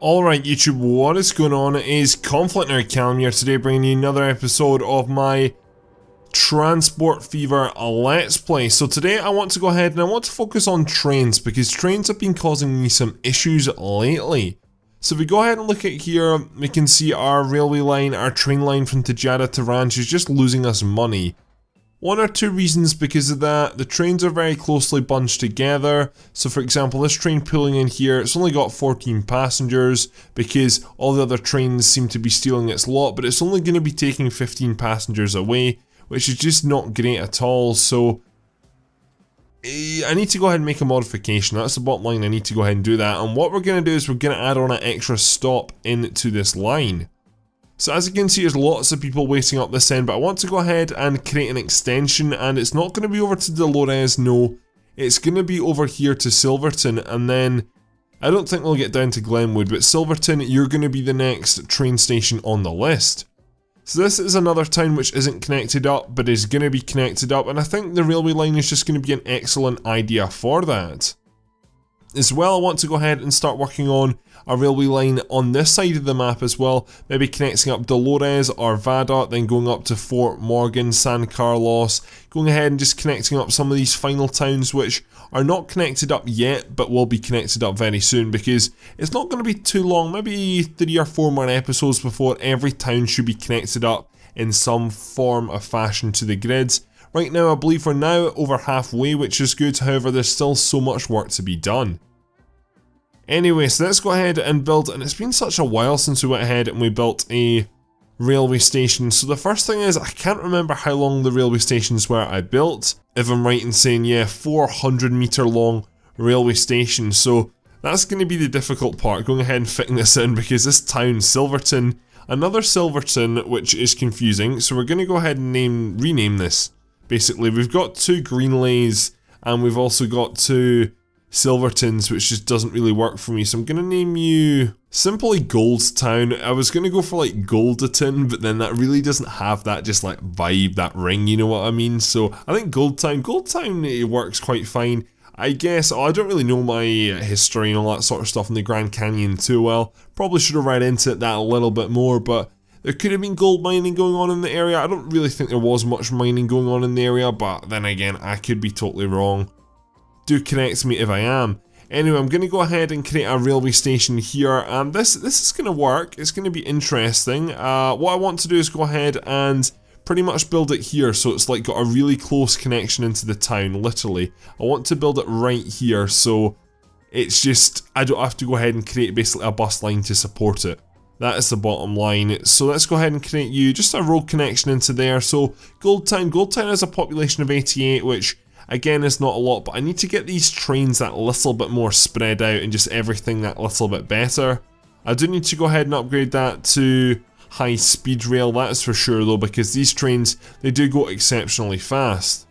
Alright YouTube, what is going on? It is ConflctNerd Family here today, bringing you another episode of my Transport Fever Let's Play. So today I want to go ahead and I want to focus on trains, because trains have been causing me some issues lately. So if we go ahead and look at here, we can see our railway line, our train line from Tajada to Ranch is just losing us money. One or two reasons because of that. The trains are very closely bunched together. So for example, this train pulling in here, it's only got 14 passengers because all the other trains seem to be stealing its lot, but it's only going to be taking 15 passengers away, which is just not great at all. So I need to go ahead and make a modification. That's the bottom line. I need to go ahead and do that. And what we're going to do is we're going to add on an extra stop into this line. So as you can see, there's lots of people waiting up this end, but I want to go ahead and create an extension, and it's not going to be over to Dolores, no. It's going to be over here to Silverton, and then I don't think we'll get down to Glenwood, but Silverton, you're going to be the next train station on the list. So this is another town which isn't connected up, but is going to be connected up, and I think the railway line is just going to be an excellent idea for that. As well, I want to go ahead and start working on a railway line on this side of the map as well, maybe connecting up Dolores or Vada, then going up to Fort Morgan, San Carlos, going ahead and just connecting up some of these final towns which are not connected up yet, but will be connected up very soon, because it's not going to be too long, maybe 3 or 4 more episodes before every town should be connected up in some form or fashion to the grids. Right now, I believe we're now over halfway, which is good. However, there's still so much work to be done. Anyway, so let's go ahead and build, and it's been such a while since we went ahead and we built a railway station. So the first thing is, I can't remember how long the railway stations were I built. If I'm right in saying, yeah, 400 meter long railway station. So that's going to be the difficult part, going ahead and fitting this in, because this town, Silverton, another Silverton, which is confusing. So we're going to go ahead and rename this. Basically, we've got 2 Greenlays, and we've also got 2 Silvertons, which just doesn't really work for me. So I'm going to name you simply Goldstown. I was going to go for like Golditon, but then that really doesn't have that just like vibe, that ring, you know what I mean? So I think Goldtown it works quite fine. I guess, I don't really know my history and all that sort of stuff in the Grand Canyon too well. Probably should have read into that a little bit more, but there could have been gold mining going on in the area. I don't really think there was much mining going on in the area, but then again, I could be totally wrong. Do correct me if I am. Anyway, I'm going to go ahead and create a railway station here, and this is going to work. It's going to be interesting. What I want to do is go ahead and pretty much build it here, so it's like got a really close connection into the town, literally. I want to build it right here, so it's just, I don't have to go ahead and create basically a bus line to support it. That is the bottom line. So let's go ahead and create you just a road connection into there. So Goldtown has a population of 88, which again is not a lot, but I need to get these trains that little bit more spread out and just everything that little bit better. I do need to go ahead and upgrade that to high speed rail, that's for sure though, because these trains, they do go exceptionally fast.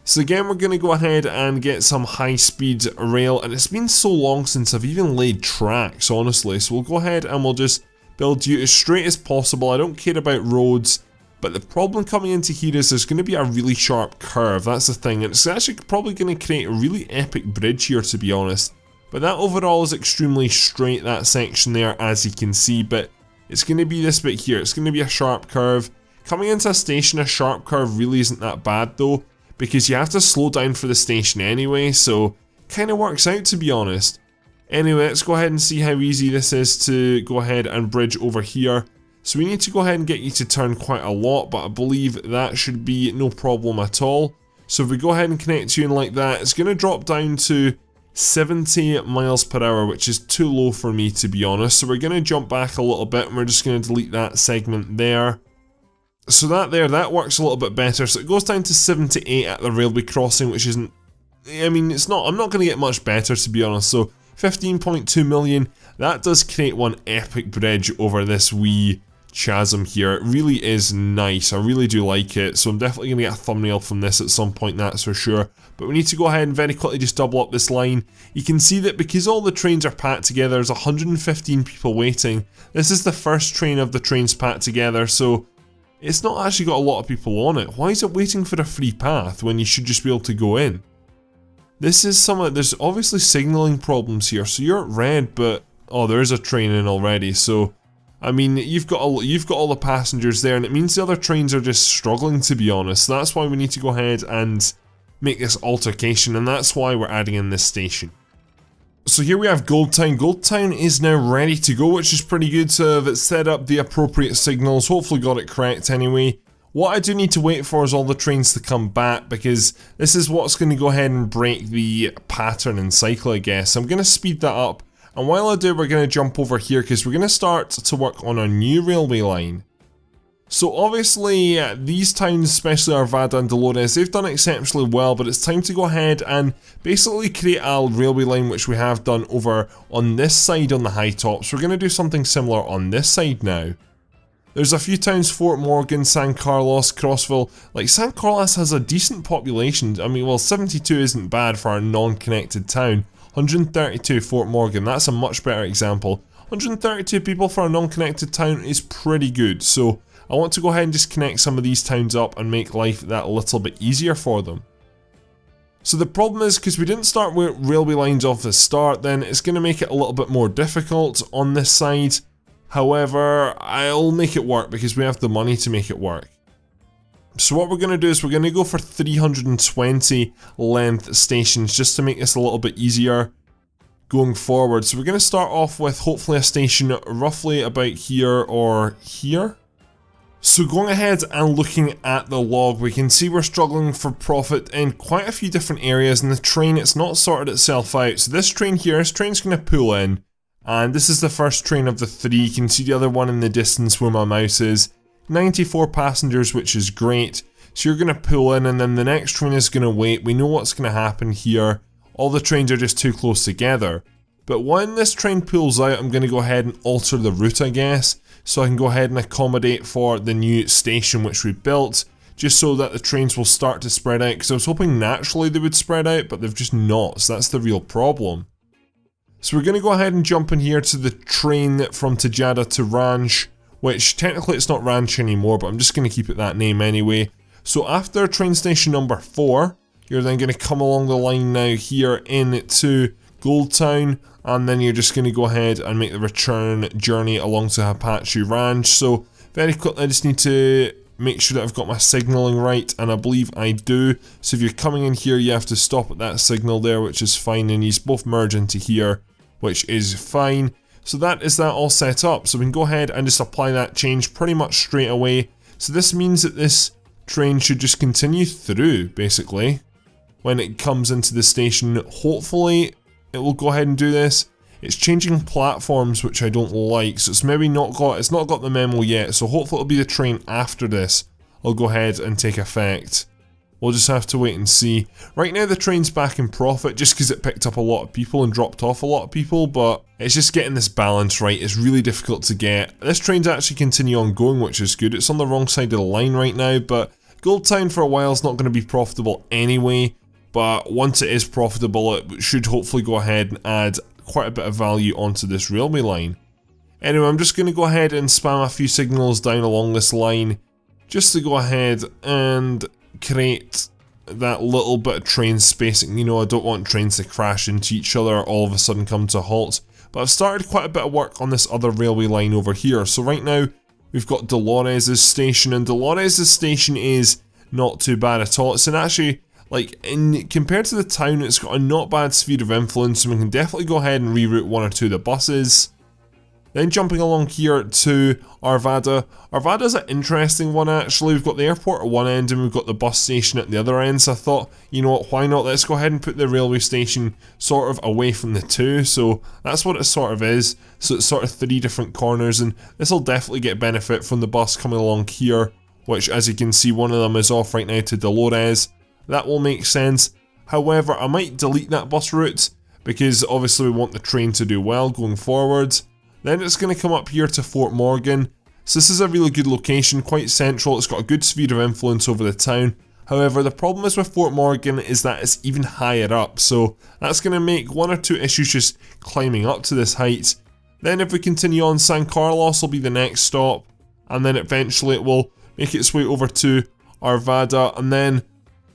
So again, we're going to go ahead and get some high speed rail, and it's been so long since I've even laid tracks, honestly, so we'll go ahead and we'll just build you as straight as possible. I don't care about roads. But the problem coming into here is there's going to be a really sharp curve, that's the thing, and it's actually probably going to create a really epic bridge here, to be honest. But that overall is extremely straight, that section there, as you can see, but it's going to be this bit here, it's going to be a sharp curve. Coming into a station, a sharp curve really isn't that bad though, because you have to slow down for the station anyway, so kind of works out, to be honest. Anyway, let's go ahead and see how easy this is to go ahead and bridge over here. So we need to go ahead and get you to turn quite a lot, but I believe that should be no problem at all. So if we go ahead and connect you in like that, it's going to drop down to 70 miles per hour, which is too low for me, to be honest. So we're going to jump back a little bit, and we're just going to delete that segment there. So that works a little bit better. So it goes down to 78 at the railway crossing, which isn't, I mean, it's not, I'm not going to get much better, to be honest. So 15.2 million, that does create one epic bridge over this wee chasm here. It really is nice, I really do like it, so I'm definitely going to get a thumbnail from this at some point, that's for sure. But we need to go ahead and very quickly just double up this line. You can see that because all the trains are packed together, there's 115 people waiting. This is the first train of the trains packed together, so it's not actually got a lot of people on it. Why is it waiting for a free path when you should just be able to go in? This is there's obviously signalling problems here, so you're at red, but Oh, there is a train in already, so I mean, you've got all the passengers there, and it means the other trains are just struggling, to be honest. That's why we need to go ahead and make this altercation, and that's why we're adding in this station. So here we have Gold Town. Gold Town is now ready to go, which is pretty good. So it's set up the appropriate signals, hopefully got it correct anyway. What I do need to wait for is all the trains to come back, because this is what's going to go ahead and break the pattern and cycle, I guess. I'm going to speed that up, and while I do, we're going to jump over here because we're going to start to work on a new railway line. So obviously, these towns, especially Arvada and Dolores, they've done exceptionally well, but it's time to go ahead and basically create a railway line, which we have done over on this side on the high tops. We're going to do something similar on this side now. There's a few towns, Fort Morgan, San Carlos, Crossville. Like, San Carlos has a decent population. I mean, well, 72 isn't bad for a non-connected town. 132 Fort Morgan, that's a much better example. 132 people for a non-connected town is pretty good, so I want to go ahead and just connect some of these towns up and make life that little bit easier for them. So the problem is, because we didn't start with railway lines off the start, then it's going to make it a little bit more difficult on this side. However, I'll make it work because we have the money to make it work. So what we're going to do is we're going to go for 320 length stations just to make this a little bit easier going forward. So we're going to start off with hopefully a station roughly about here or here. So going ahead and looking at the log, we can see we're struggling for profit in quite a few different areas, and the train, it's not sorted itself out. So this train here, this train's going to pull in, and this is the first train of the three. You can see the other one in the distance where my mouse is. 94 passengers, which is great. So you're going to pull in, and then the next train is going to wait. We know what's going to happen here. All the trains are just too close together. But when this train pulls out, I'm going to go ahead and alter the route, I guess, so I can go ahead and accommodate for the new station which we built, just so that the trains will start to spread out, because I was hoping naturally they would spread out, but they've just not, so that's the real problem. So we're going to go ahead and jump in here to the train from Tejada to Ranch, which technically it's not Ranch anymore, but I'm just going to keep it that name anyway. So after train station number 4, you're then going to come along the line now here into Gold Town, and then you're just going to go ahead and make the return journey along to Apache Ranch. So very quickly, I just need to make sure that I've got my signaling right, and I believe I do. So if you're coming in here, you have to stop at that signal there, which is fine, and these both merge into here, which is fine. So that is that all set up. So we can go ahead and just apply that change pretty much straight away. So this means that this train should just continue through, basically, when it comes into the station. Hopefully it will go ahead and do this. It's changing platforms, which I don't like, so it's maybe not got the memo yet, so hopefully it'll be the train after this I'll go ahead and take effect. We'll just have to wait and see. Right now the train's back in profit just because it picked up a lot of people and dropped off a lot of people, but it's just getting this balance right. It's really difficult to get. This train's actually continue on going, which is good. It's on the wrong side of the line right now, but Gold Town for a while is not going to be profitable anyway. But once it is profitable, it should hopefully go ahead and add quite a bit of value onto this railway line. Anyway, I'm just going to go ahead and spam a few signals down along this line, just to go ahead and create that little bit of train spacing. You know, I don't want trains to crash into each other or all of a sudden come to a halt. But I've started quite a bit of work on this other railway line over here. So right now, we've got Dolores' station, and Dolores' station is not too bad at all. It's actually, like, compared to the town, it's got a not bad sphere of influence, and we can definitely go ahead and reroute one or two of the buses. Then jumping along here to Arvada. Arvada's an interesting one actually. We've got the airport at one end and we've got the bus station at the other end, so I thought, you know what, why not, let's go ahead and put the railway station sort of away from the two. So that's what it sort of is. So it's sort of 3 different corners, and this will definitely get benefit from the bus coming along here, which as you can see one of them is off right now to Dolores. That will make sense. However, I might delete that bus route because obviously we want the train to do well going forward. Then it's going to come up here to Fort Morgan. So this is a really good location, quite central. It's got a good sphere of influence over the town. However, the problem is with Fort Morgan is that it's even higher up. So that's going to make 1 or 2 issues just climbing up to this height. Then if we continue on, San Carlos will be the next stop. And then eventually it will make its way over to Arvada. And then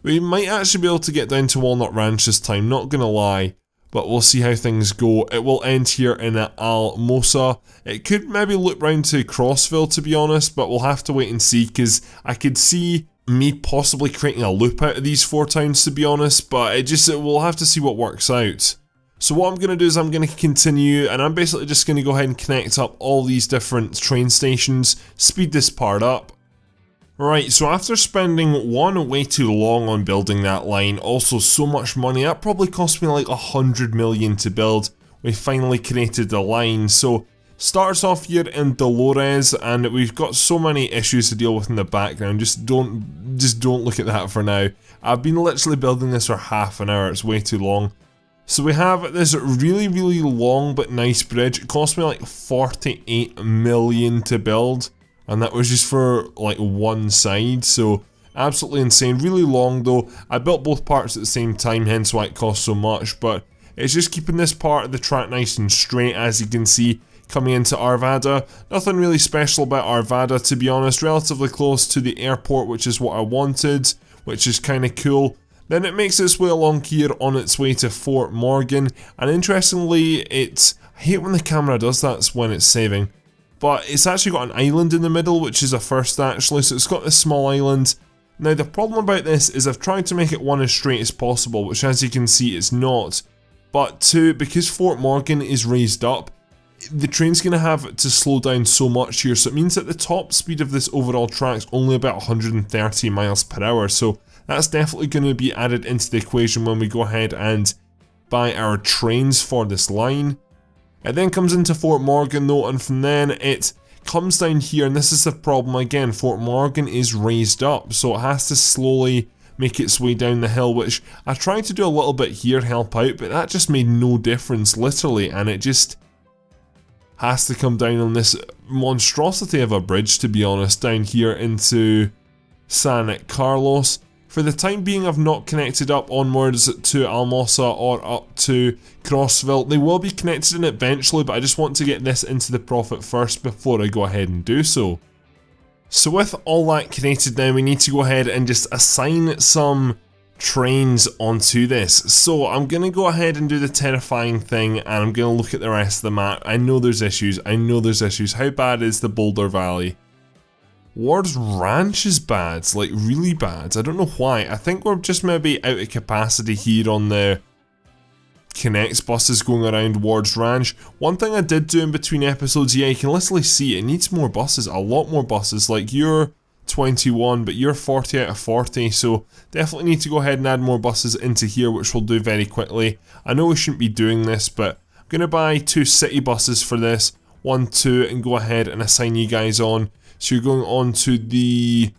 we might actually be able to get down to Walnut Ranch this time, not going to lie. but we'll see how things go. It will end here in Almosa. It could maybe loop round to Crossville, to be honest, but we'll have to wait and see, because I could see me possibly creating a loop out of these 4 towns, to be honest, but we'll have to see what works out. So what I'm going to do is I'm going to continue, and I'm basically just going to go ahead and connect up all these different train stations, speed this part up. Right, so after spending one, way too long on building that line, also so much money, that probably cost me like 100 million to build, we finally created the line. So starts off here in Dolores, and we've got so many issues to deal with in the background. Just don't look at that for now. I've been literally building this for half an hour, it's way too long. So we have this really long but nice bridge. It cost me like 48 million to build, and that was just for like one side, so absolutely insane. Really long though. I built both parts at the same time, hence why it cost so much, but it's just keeping this part of the track nice and straight, as you can see, coming into Arvada. Nothing really special about Arvada, to be honest. Relatively close to the airport, which is what I wanted, which is kind of cool. Then it makes its way along here on its way to Fort Morgan, and interestingly, I hate when the camera does that when it's saving, but it's actually got an island in the middle, which is a first actually, so it's got this small island. Now the problem about this is I've tried to make it one as straight as possible, which as you can see it's not, but two, because Fort Morgan is raised up, the train's going to have to slow down so much here, so it means that the top speed of this overall track is only about 130 miles per hour, so that's definitely going to be added into the equation when we go ahead and buy our trains for this line. It then comes into Fort Morgan though, and from then it comes down here, and this is the problem again. Fort Morgan is raised up, so it has to slowly make its way down the hill, which I tried to do a little bit here, help out, but that just made no difference literally, and it just has to come down on this monstrosity of a bridge, to be honest, down here into San Carlos. For the time being, I've not connected up onwards to Almosa or up to Crossville. They will be connected in eventually, but I just want to get this into the profit first before I go ahead and do so. So with all that created now, we need to go ahead and just assign some trains onto this. So I'm going to go ahead and do the terrifying thing, and I'm going to look at the rest of the map. I know there's issues. How bad is the Boulder Valley? Ward's Ranch is bad, like really bad. I don't know why. I think we're just maybe out of capacity here on the Connects buses going around Ward's Ranch. One thing I did do in between episodes, yeah, you can literally see it needs more buses, a lot more buses. Like you're 21, but you're 40 out of 40, so definitely need to go ahead and add more buses into here, which we'll do very quickly. I know we shouldn't be doing this, but I'm going to buy 2 city buses for this, 1, 2, and go ahead and assign you guys on. So you're going on to the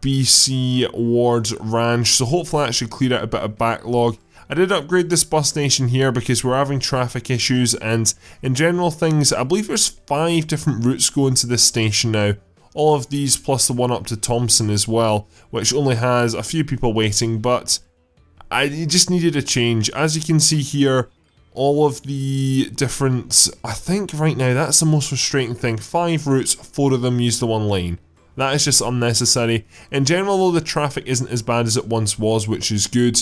BC Ward's Ranch, so hopefully that should clear out a bit of backlog. I did upgrade this bus station here because we're having traffic issues, and in general things, I believe there's 5 different routes going to this station now. All of these plus the one up to Thompson as well, which only has a few people waiting, but I just needed a change. As you can see here, all of the different, I think right now that's the most frustrating thing. 5 routes, 4 of them use the 1 lane. That is just unnecessary. In general though, the traffic isn't as bad as it once was, which is good.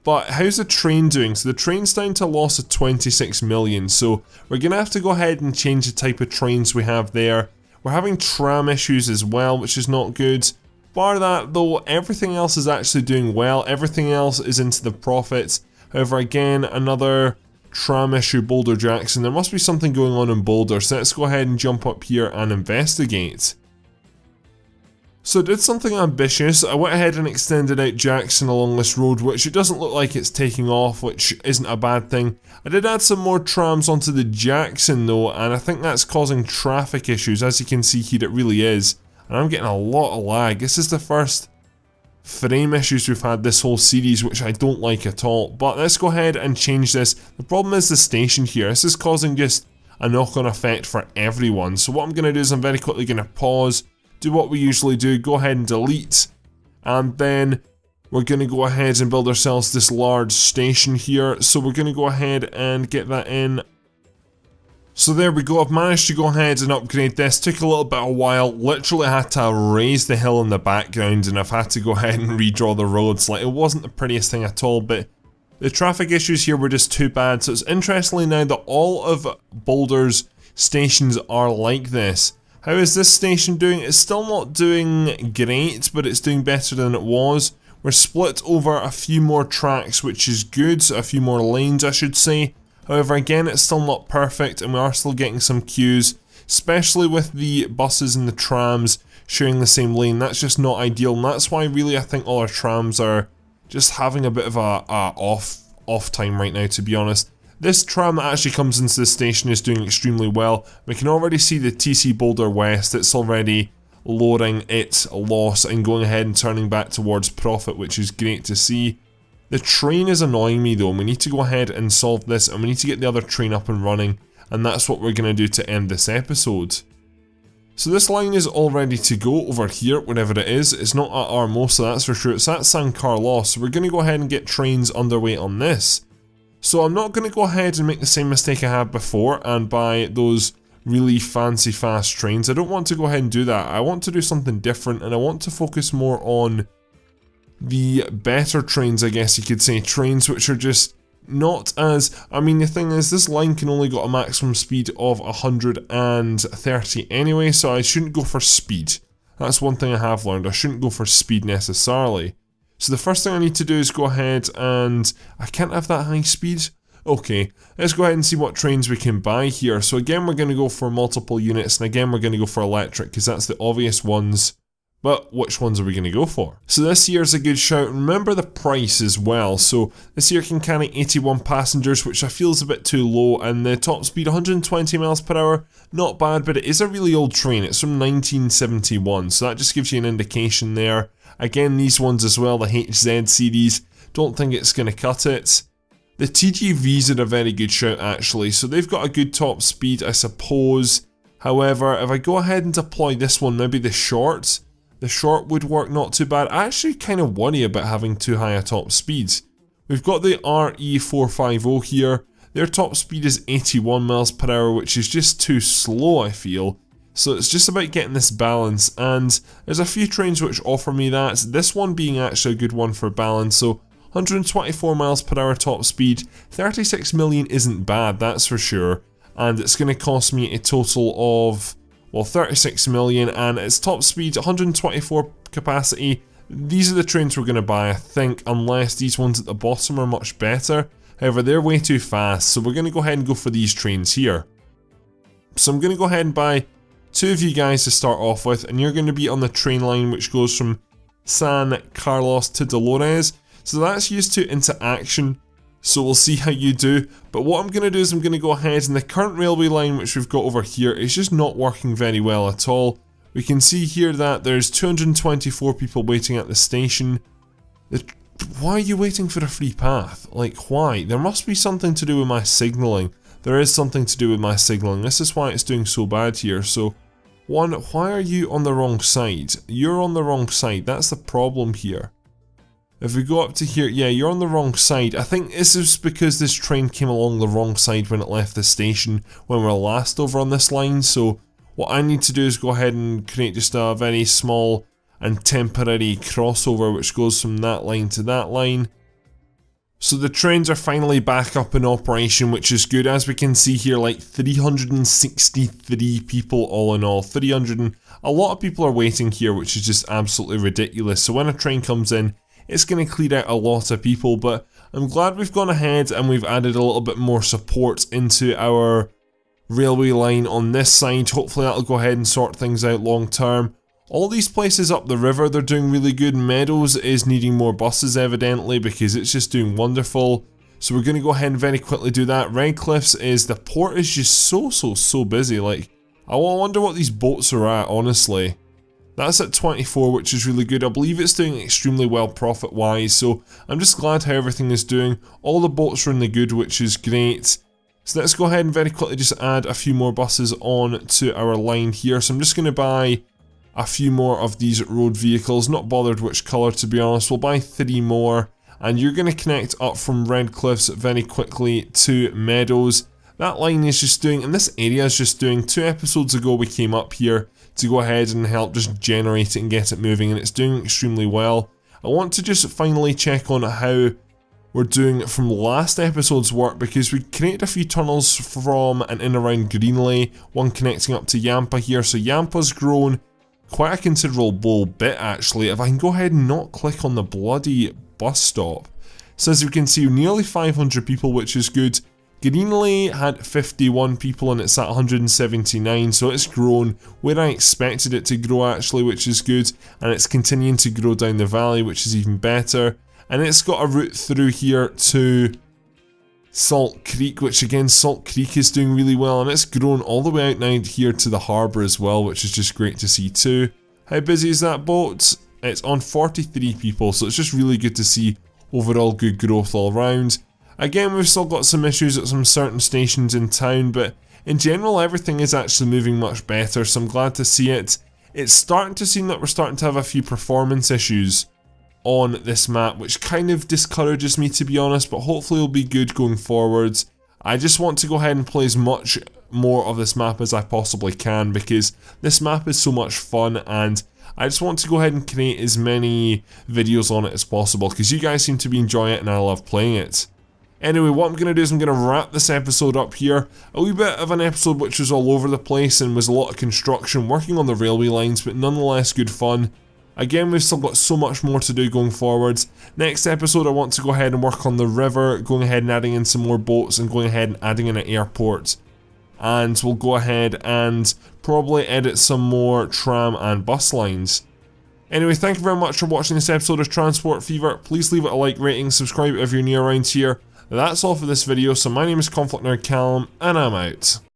But how's the train doing? So the train's down to a loss of 26 million, so we're going to have to go ahead and change the type of trains we have there. We're having tram issues as well, which is not good. Bar that though, everything else is actually doing well. Everything else is into the profits. However, again, another tram issue, Boulder Jackson. There must be something going on in Boulder, so let's go ahead and jump up here and investigate. So I did something ambitious. I went ahead and extended out Jackson along this road, which it doesn't look like it's taking off, which isn't a bad thing. I did add some more trams onto the Jackson though, and I think that's causing traffic issues. As you can see here, it really is. And I'm getting a lot of lag. This is the first frame issues we've had this whole series, which I don't like at all. But let's go ahead and change this. The problem is the station here. This is causing just a knock-on effect for everyone. So what I'm going to do is I'm very quickly going to pause, do what we usually do, go ahead and delete, and then we're going to go ahead and build ourselves this large station here. So we're going to go ahead and get that in. So there we go, I've managed to go ahead and upgrade this. Took a little bit of a while, literally had to raise the hill in the background, and I've had to go ahead and redraw the roads. Like, it wasn't the prettiest thing at all, but The traffic issues here were just too bad, so it's interesting now that all of Boulder's stations are like this. How is this station doing? It's still not doing great, but it's doing better than it was. We're split over a few more tracks, which is good, a few more lanes I should say. However, again, it's still not perfect and we are still getting some queues, especially with the buses and the trams sharing the same lane. That's just not ideal, and that's why really I think all our trams are just having a bit of a off time right now, to be honest. This tram that actually comes into the station is doing extremely well. We can already see the TC Boulder West, it's already lowering its loss and going ahead and turning back towards profit, which is great to see. The train is annoying me though, and we need to go ahead and solve this, and we need to get the other train up and running, and that's what we're going to do to end this episode. So this line is all ready to go over here, wherever it is. It's not at Armosa, that's for sure, it's at San Carlos, so we're going to go ahead and get trains underway on this. So I'm not going to go ahead and make the same mistake I had before and buy those really fancy fast trains. I don't want to go ahead and do that. I want to do something different, and I want to focus more on the better trains, I guess you could say. Trains which are just not as... I mean, the thing is, this line can only go a maximum speed of 130 anyway, so I shouldn't go for speed. That's one thing I have learned. I shouldn't go for speed necessarily. So the first thing I need to do is go ahead and... I can't have that high speed? Okay, let's go ahead and see what trains we can buy here. So again, we're going to go for multiple units, and again, we're going to go for electric, because that's the obvious ones. But which ones are we going to go for? So this here's a good shout. Remember the price as well. So this here can carry 81 passengers, which I feel is a bit too low, and the top speed 120 miles per hour, not bad, but it is a really old train. It's from 1971, so that just gives you an indication there. Again, these ones as well, the HZ series, don't think it's going to cut it. The TGVs are a very good shout actually, so they've got a good top speed I suppose. However, if I go ahead and deploy this one, maybe the short would work not too bad. I actually kind of worry about having too high a top speeds. We've got the RE450 here, their top speed is 81 miles per hour, which is just too slow I feel. So it's just about getting this balance, and there's a few trains which offer me that, this one being actually a good one for balance. So 124 miles per hour top speed, 36 million isn't bad, that's for sure, and it's going to cost me a total of, well, 36 million, and its top speed 124 capacity. These are the trains we're going to buy, I think, unless these ones at the bottom are much better. However, they're way too fast, so we're going to go ahead and go for these trains here. So I'm going to go ahead and buy two of you guys to start off with, and you're going to be on the train line which goes from San Carlos to Dolores. So that's used to into action, so we'll see how you do. But what I'm going to do is I'm going to go ahead, and the current railway line which we've got over here is just not working very well at all. We can see here that there's 224 people waiting at the station. Why are you waiting for a free path? Like, why? There must be something to do with my signalling. There is something to do with my signalling. This is why it's doing so bad here. So, one, why are you on the wrong side? You're on the wrong side. That's the problem here. If we go up to here, yeah, you're on the wrong side. I think this is because this train came along the wrong side when it left the station when we were last over on this line. So what I need to do is go ahead and create just a very small and temporary crossover which goes from that line to that line. So the trains are finally back up in operation, which is good. As we can see here, like 363 people all in all. 300 and a lot of people are waiting here, which is just absolutely ridiculous. So when a train comes in, it's going to clear out a lot of people, but I'm glad we've gone ahead and we've added a little bit more support into our railway line on this side. Hopefully that'll go ahead and sort things out long term. All these places up the river, they're doing really good. Meadows is needing more buses evidently because it's just doing wonderful. So we're going to go ahead and very quickly do that. Redcliffs is, the port is just so busy. Like, I wonder what these boats are at, honestly. That's at 24, which is really good. I believe it's doing extremely well profit-wise, so I'm just glad how everything is doing. All the boats are in the good, which is great. So let's go ahead and very quickly just add a few more buses on to our line here. So I'm just going to buy a few more of these road vehicles, not bothered which colour to be honest. We'll buy 3 more, and you're going to connect up from Redcliffs very quickly to Meadows. That line is just doing, and this area is just doing, 2 episodes ago we came up here to go ahead and help just generate it and get it moving, and it's doing extremely well. I want to just finally check on how we're doing from last episode's work, because we created a few tunnels from and in around Greenlay, one connecting up to Yampa here. So Yampa's grown quite a considerable bit actually. If I can go ahead and not click on the bloody bus stop. So as we can see, nearly 500 people, which is good. Greenlay had 51 people and it's at 179, so it's grown where I expected it to grow actually, which is good. And it's continuing to grow down the valley, which is even better. And it's got a route through here to Salt Creek, which again, Salt Creek is doing really well, and it's grown all the way out now here to the harbour as well, which is just great to see too. How busy is that boat? It's on 43 people, so it's just really good to see overall good growth all around. Again, we've still got some issues at some certain stations in town, but in general everything is actually moving much better, so I'm glad to see it. It's starting to seem that we're starting to have a few performance issues on this map, which kind of discourages me, to be honest, but hopefully it'll be good going forwards. I just want to go ahead and play as much more of this map as I possibly can, because this map is so much fun, and I just want to go ahead and create as many videos on it as possible, because you guys seem to be enjoying it and I love playing it. Anyway, what I'm going to do is I'm going to wrap this episode up here. A wee bit of an episode which was all over the place and was a lot of construction, working on the railway lines, but nonetheless good fun. Again, we've still got so much more to do going forwards. Next episode I want to go ahead and work on the river, going ahead and adding in some more boats and going ahead and adding in an airport. And we'll go ahead and probably edit some more tram and bus lines. Anyway, thank you very much for watching this episode of Transport Fever. Please leave it a like, rating, subscribe if you're new around here. That's all for this video, so my name is ConflctNerd Callum, and I'm out.